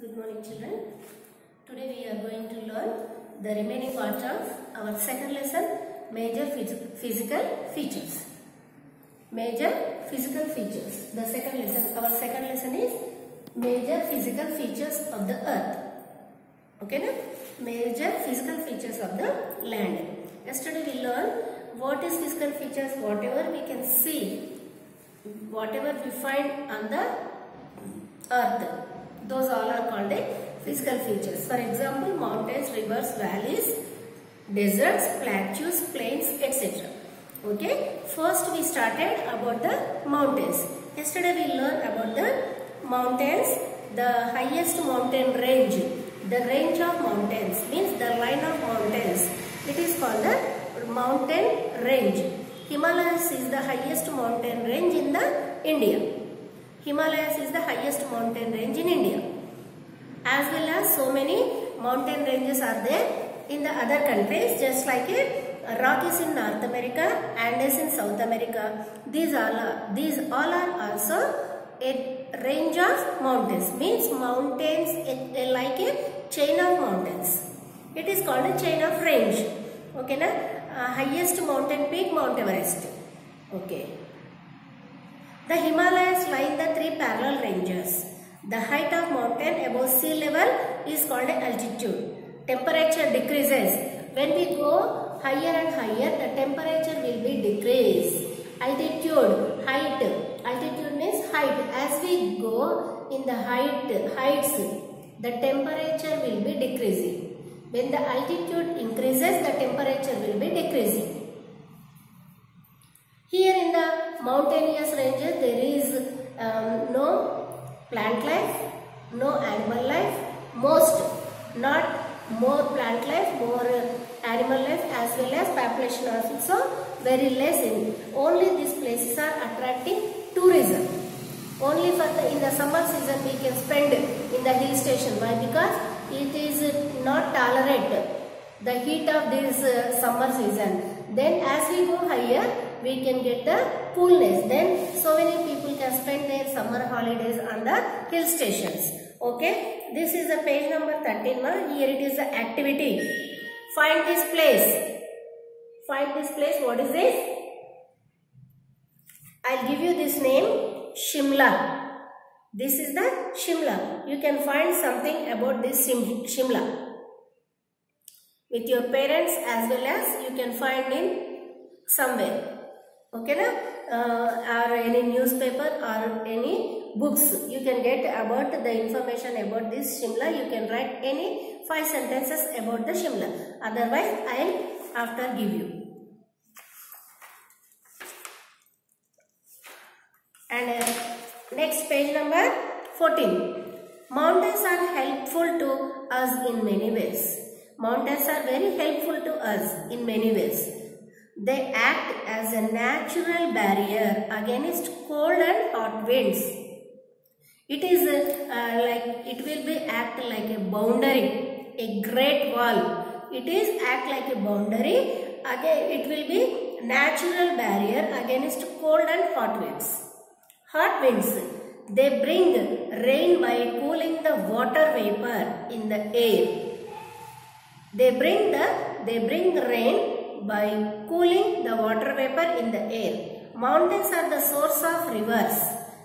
Good morning, children. Today we are going to learn the remaining part of our second lesson, major physical features. Major physical features. The second lesson, our second lesson is major physical features of the earth. Okay, na? Major physical features of the land. Yesterday we learned what is physical features, whatever we can see, whatever we find on the earth. Those all are called physical features. For example, mountains, rivers, valleys, deserts, plateaus, plains, etc. Okay. First we started about the mountains. Yesterday we learned about the mountains, the highest mountain range. The range of mountains means the line of mountains. It is called the mountain range. Himalayas is the highest mountain range in the India. Himalayas is the highest mountain range in India. As well as so many mountain ranges are there in the other countries, just like Rockies in North America, Andes in South America. These all are also a range of mountains. Means mountains like a chain of mountains. It is called a chain of range. Okay, na? Highest mountain peak, Mount Everest. Okay. The Himalayas lie in the three parallel ranges. The height of mountain above sea level is called altitude. Temperature decreases. When we go higher and higher, the temperature will be decreased. Altitude, height. Altitude means height. As we go in the heights, the temperature will be decreasing. When the altitude increases, the temperature will be decreasing. Here in the mountainous ranges, there is no plant life, no animal life, not more plant life, more animal life, as well as population are also very less in. Only these places are attracting tourism. Only for in the summer season we can spend in the hill station. Why? Because it is not tolerate the heat of this summer season. Then as we go higher, we can get the coolness. Then so many people can spend their summer holidays on the hill stations. Okay. This is the page number 13. Here it is the activity. Find this place. Find this place. What is this? I'll give you this name, Shimla. This is the Shimla. You can find something about this Shimla with your parents, as well as you can find in somewhere. Okay, na? Or any newspaper or any books. You can get about the information about this Shimla. You can write any 5 sentences about the Shimla. Otherwise, I'll after give you. And next page number 14. Mountains are helpful to us in many ways. Mountains are very helpful to us in many ways. They act as a natural barrier against cold and hot winds. It is it will be act like a boundary, a great wall. It is act like a boundary. Again, it will be natural barrier against cold and hot winds. Hot winds, they bring rain by cooling the water vapor in the air. They bring rain by cooling the water vapor in the air. Mountains are the source of rivers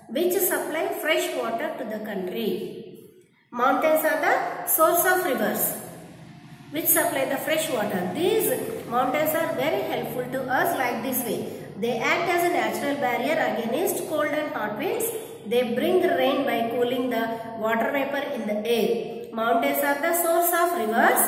which supply fresh water to the country. Mountains are the source of rivers which supply the fresh water. These mountains are very helpful to us like this way. They act as a natural barrier against cold and hot winds. They bring rain by cooling the water vapor in the air. Mountains are the source of rivers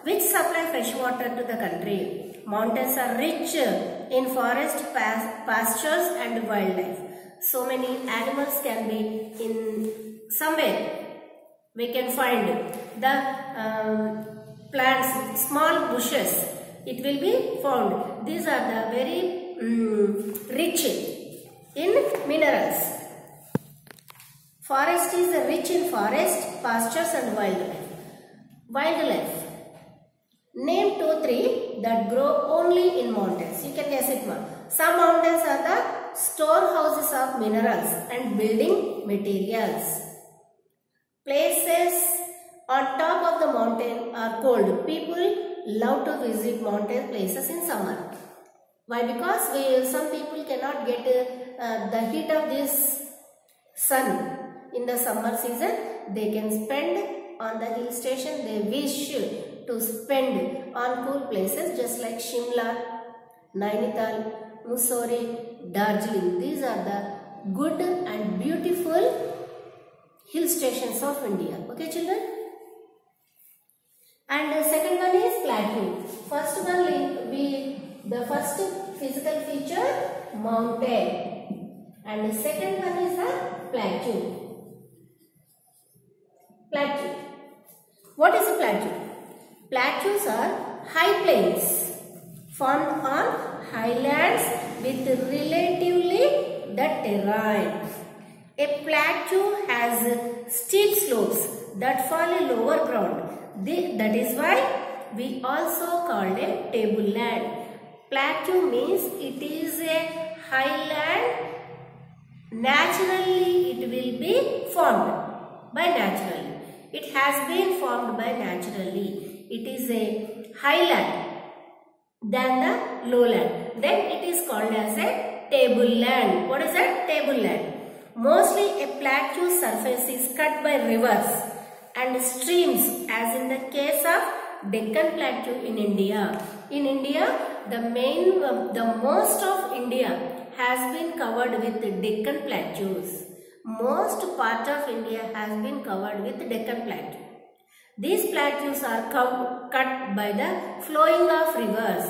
which supply fresh water to the country. Mountains are rich in forest, pastures and wildlife. So many animals can be in somewhere. We can find the plants, small bushes. It will be found. These are the very rich in minerals. Forest is rich in forest, pastures and wildlife. Name 2-3 that grow only in mountains. You can guess it more. Some mountains are the storehouses of minerals and building materials. Places mountain are cold. People love to visit mountain places in summer. Why? Because some people cannot get the heat of this sun in the summer season. They can spend on the hill station. They wish to spend on cool places just like Shimla, Nainital, Mussoorie, Darjeeling. These are the good and beautiful hill stations of India. Okay, children? And the second one is plateau. First one will be the first physical feature, mountain, and the second one is a plateau. Plateau. What is a plateau? Plateaus are high plains formed on highlands with relatively the terrain. A plateau has steep slopes that fall in lower ground. That is why we also called it tableland. Plateau means it is a highland. Naturally, it will be formed by naturally. It has been formed by naturally. It is a highland than the lowland. Then it is called as a tableland. What is that? Tableland. Mostly a plateau surface is cut by rivers and streams, as in the case of Deccan Plateau in India. In India, the most of India has been covered with Deccan Plateaus. Most part of India has been covered with Deccan Plateau. These plateaus are cut by the flowing of rivers.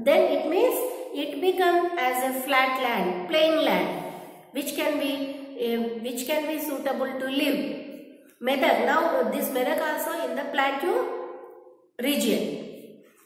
Then it means it becomes as a flat land, plain land, which can be suitable to live. Medak. Now this Medak also in the plateau region.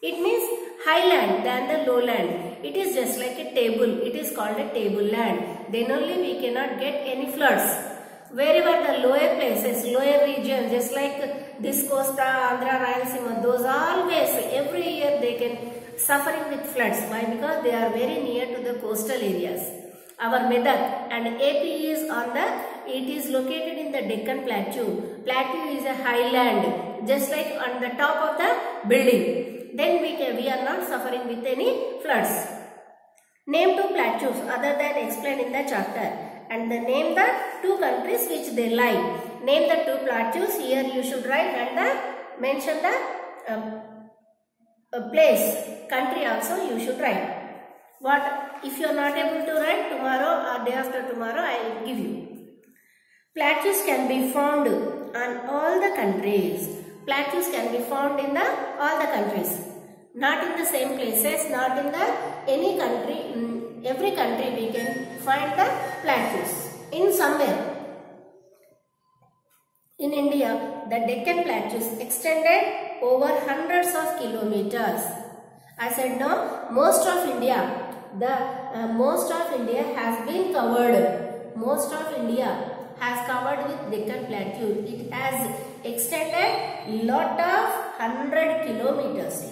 It means highland than the lowland. It is just like a table. It is called a tableland. Then only we cannot get any floods. Wherever the lower places, lower regions, just like this Costa, Andhra, Rayalaseema, those always every year they can suffering with floods. Why? Because they are very near to the coastal areas. Our Medak and AP is it is located in the Deccan Plateau. Plateau is a highland, just like on the top of the building. Then we are not suffering with any floods. Name two plateaus other than explained in the chapter, and name the two countries which they lie. Name the two plateaus. Here you should write and mention the place, country also you should write. What if you are not able to write, tomorrow or day after tomorrow I will give you. Plateaus can be found on all the countries. Plateaus can be found in all the countries. Not in the same places, not in any country. In every country we can find the plateaus. In somewhere. In India, the Deccan Plateaus extended over hundreds of kilometers. I said no, most of India has been covered. Most of India has covered with Deccan Plateau. It has extended lot of 100 kilometers.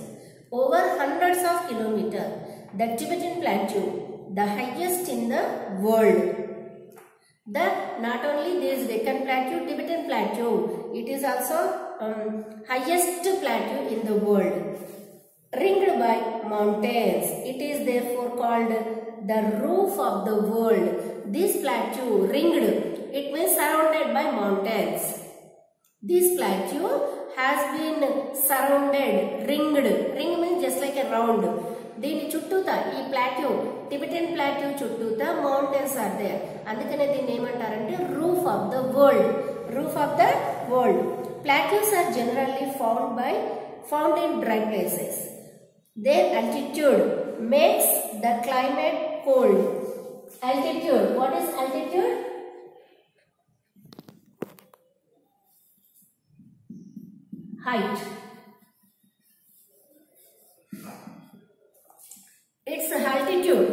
Over hundreds of kilometers. The Tibetan Plateau, the highest in the world. Not only this Deccan Plateau, Tibetan Plateau, it is also highest plateau in the world. Ringed by mountains, it is therefore called the roof of the world. This plateau, ringed, it means surrounded by mountains. This plateau has been surrounded, ringed. Ring means just like a round. Dini chuttuta, ee plateau, Tibetan Plateau chuttuta, mountains are there. Andukane dini em antarante roof of the world. Roof of the world. Plateaus are generally found in dry places. Their altitude makes the climate cold. Altitude. What is altitude? Height. Its altitude,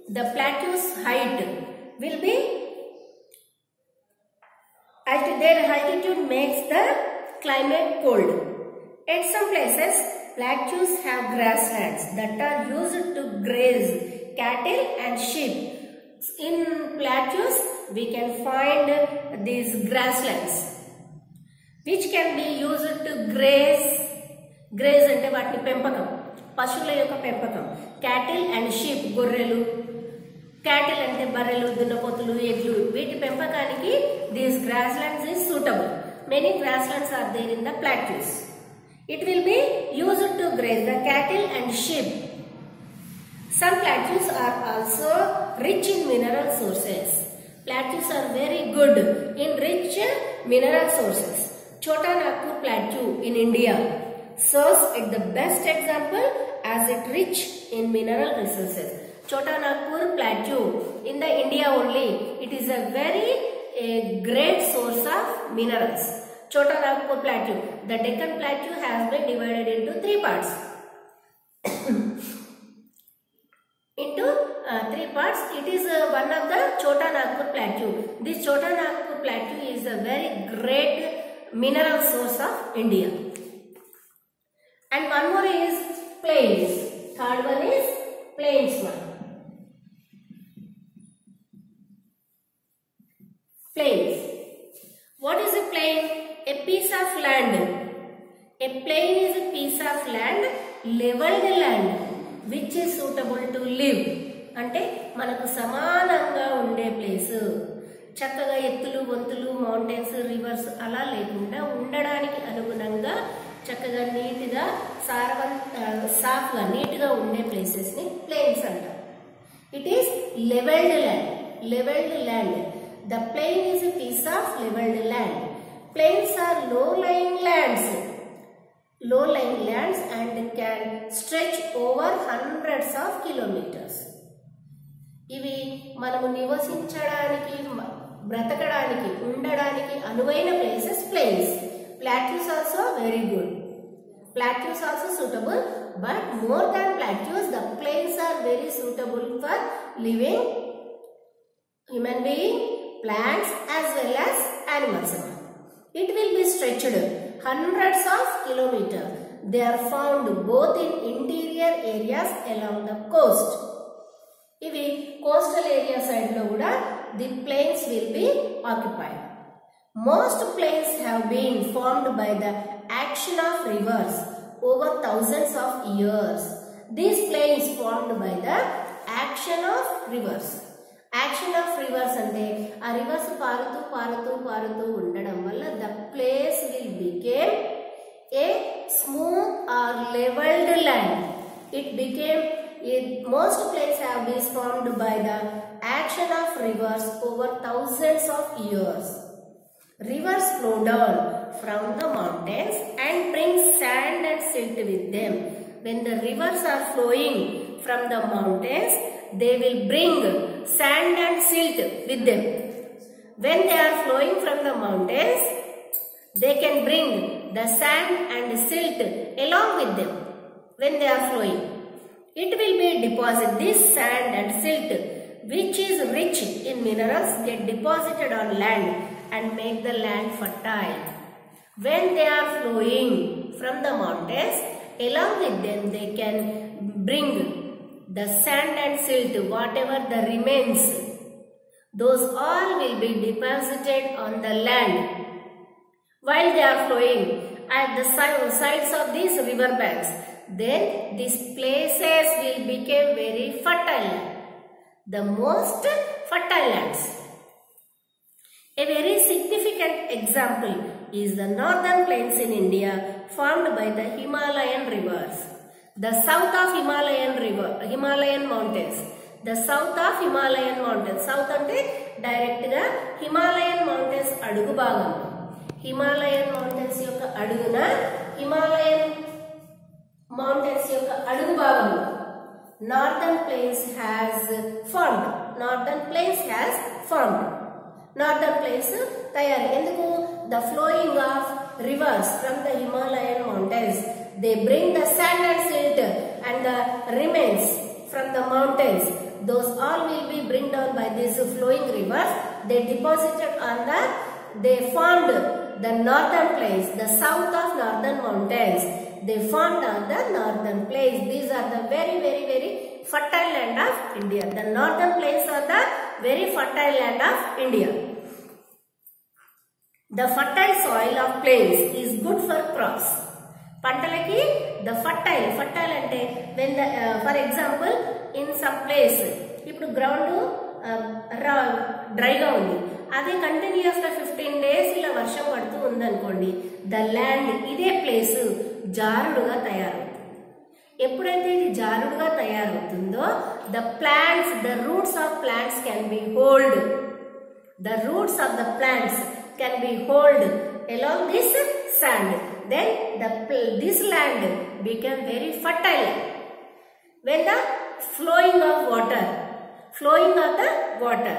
the plateau's height will be, their altitude makes the climate cold. At some places, plateaus have grasslands that are used to graze cattle and sheep. In plateaus, we can find these grasslands which can be used to graze graze అంటే వాటిని పెంపకం, పశువుల యొక్క పెంపకం. Cattle and sheep గొర్రెలు, cattle అంటే బర్రెలు, దున్నపోతులు, ఎడ్లు, వీటి పెంపకానికి these grasslands is suitable. Many grasslands are there in the plateaus. It will be used to graze the cattle and sheep. Some plateaus are also rich in mineral sources. Plateaus are very good in rich mineral sources. Chota Nagpur Plateau in India serves as the best example as it rich in mineral resources. Chota Nagpur Plateau in the India only, it is a very great source of minerals. Chota Nagpur Plateau. The Deccan Plateau has been divided into 3 parts. It is one of the Chota Nagpur Plateau. This Chota Nagpur Plateau is a very great mineral source of India. And one more is plains. Third one is plains one. Plains. What is a plain? A piece of land. A plain is a piece of land, leveled land, which is suitable to live. అంటే మనకు సమానంగా ఉండే place, చక్కగా ఎత్తులు వంతులు mountains reverse అలా లేకుండా ఉండడానికి అనుగుణంగా చక్కగా నీట్గా సాఫ్గా నీట్గా ఉండే ప్లేసెస్ని ప్లేన్స్ అంటారు. It is levelled land. Levelled land. The plain is a piece of levelled land. Plains are low-lying lands. Low-lying lands and can stretch over hundreds of kilometers. ఇవి మనము నివసించడానికి, బ్రతకడానికి, ఉండడానికి అనువైన places plains. Plateaus also very good. Plateaus also suitable, but more than plateaus, the plains are very suitable for living human being, plants as well as animals. It will be stretched hundreds of kilometers. They are found both in interior areas along the coast. Ivi coastal area side lo kuda the plains will be occupied. Most plains have been formed by the action of rivers over thousands of years. These plains formed by the action of rivers. Action of rivers అంటే ఆ rivers పారుతూ పారుతూ పారుతూ ఉండడం వల్ల the place will became a smooth or levelled land. It became most place have been formed by the action of rivers over thousands of years. Rivers flow down from the mountains and bring sand and silt with them. When the rivers are flowing from the mountains, they will bring sand and silt with them. When they are flowing from the mountains, they can bring the sand and silt along with them. When they are flowing, it will be deposit. This sand and silt, which is rich in minerals, get deposited on land and make the land fertile. When they are flowing from the mountains, along with them they can bring the sand and silt, whatever the remains, those all will be deposited on the land while they are flowing at the sides of these river banks. Then these places will become very fertile, the most fertile lands. A very significant example is the northern plains in India formed by the Himalayan rivers. The south of Himalayan mountains. The south of Himalayan mountains. South ante direct ga Himalayan mountains adugu bhagam. Himalayan mountains yokka aduguna Himalayan mountains yokka adugu bhagam. Northern plains has formed. Northern plains has formed. Northern plains tayari enduku the flowing of rivers from the Himalayan mountains, they bring the sand and silt and the remains from the mountains, those all will be bring down by these flowing rivers. They deposited on the, they formed the northern plains, the south of northern mountains, they formed on the northern plains. These are the very fertile land of India. The northern plains are the very fertile land of India. The fertile soil of plains is good for crops. పంటలకి the fertile అంటే when the for example in some place ఇప్పుడు ground డ్రైగా ఉంది, అదే continuous గా 15 days ఇలా వర్షం పడుతూ ఉందనుకోండి, ద ల్యాండ్ ఇదే ప్లేస్ జారుడుగా తయారవుతుంది. ఎప్పుడైతే ఇది జారుడుగా తయారవుతుందో the plants, the roots of plants can be hold, the roots of the plants can be hold along this sand, then this land become very fertile. When the flowing of the water,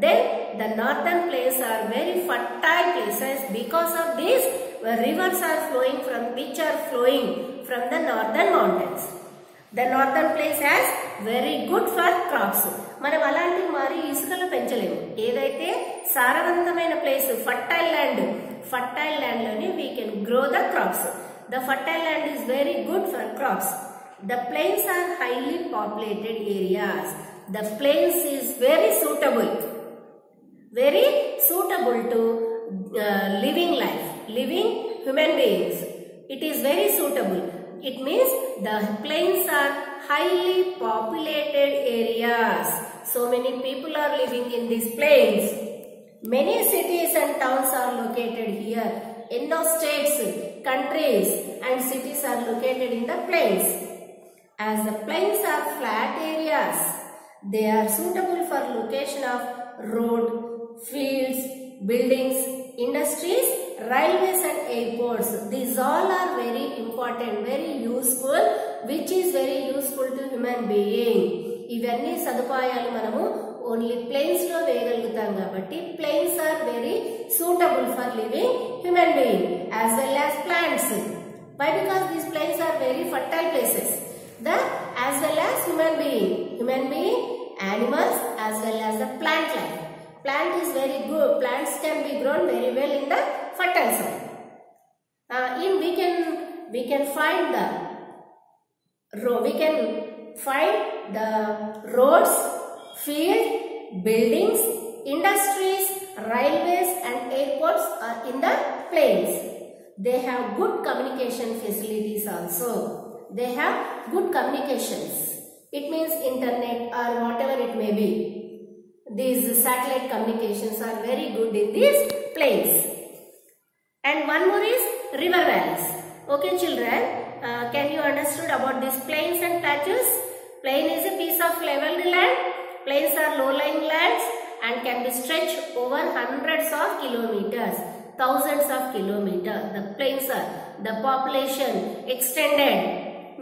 then the northern places are very fertile places because of this rivers are flowing from the northern mountains. The northern place has very good for crops. మనం అలాంటి మరి ఇసుకలు పెంచలేము. ఏదైతే సారవంతమైన place fertile land లోని we can grow the crops. The fertile land is very good for crops. The plains are highly populated areas. The plains is very suitable to living human beings. It is very suitable. It means the plains are highly populated areas. So many people are living in these plains. Many cities and towns are located here. Eన్నో states, countries and cities are located in the plains. As the plains are flat areas, they are suitable for location of road, fields, buildings, industries, railways and airports. These all are very important, very useful, which is very useful to human being. ఇవన్నీ సదుపాయాలు మనము only planes లో వేయగలుగుతాం కాబట్టి plains are very suitable for living human being as well as plants. Why? Because these plains are very fertile places. As well as human being, animals as well as the plant life. Plant is very good. Plants can be grown very well in the fertile soil. We can find the roads, field, buildings, industries, railways and airports are in the plains. They have good communication facilities also. They have good communications. It means internet or whatever it may be. These satellite communications are very good in these plains. And one more is river valleys. Okay children, can you understood about these plains and plateaus? Plain is a piece of leveled land. Plains are low-lying lands and can be stretched over hundreds of kilometers, thousands of kilometers. The plains are the population extended,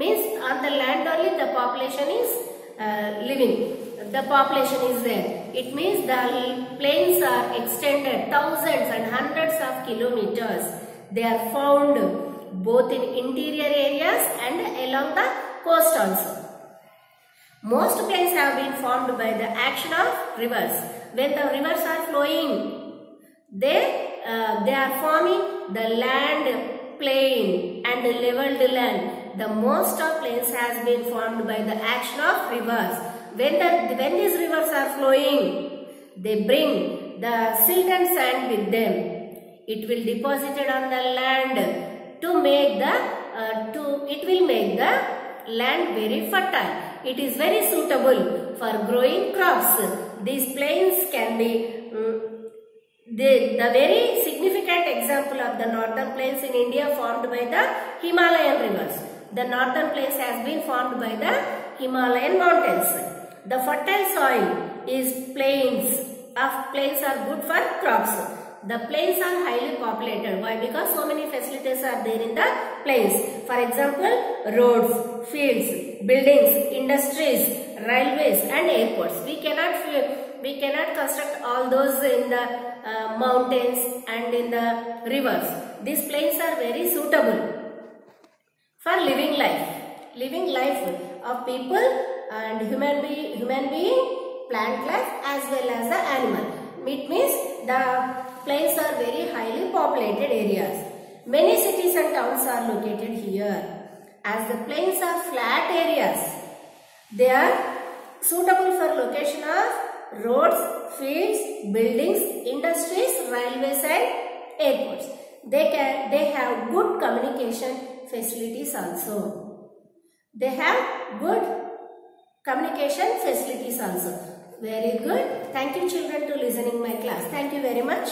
means on the land only the population is living. The population is there. It means the plains are extended thousands and hundreds of kilometers. They are found both in interior areas and along the coast also. Most plains have been formed by the action of rivers. When the rivers are flowing, they are forming the land plain and the leveled land. The most of plains has been formed by the action of rivers. When these rivers are flowing, they bring the silt and sand with them. It will deposited on the land it will make the land very fertile. It is very suitable for growing crops. These plains can be the very significant example of the northern plains in India formed by the Himalayan rivers. The northern plains has been formed by the Himalayan mountains. The fertile soil is plains are good for crops. The plains are highly populated. Why? Because so many facilities are there in the plains. For example, roads, fields, buildings, industries, railways and airports. We cannot construct all those in the mountains and in the rivers. These plains are very suitable for living life of people and human being, plant life as well as the animal. It means the plains are very highly populated areas. Many cities and towns are located here. As the plains are flat areas, they are suitable for location of roads, fields, buildings, industries, railways and airports. they have good communication facilities also. They have good communication facilities also. Very good. Thank you children to listening my class. Thank you very much.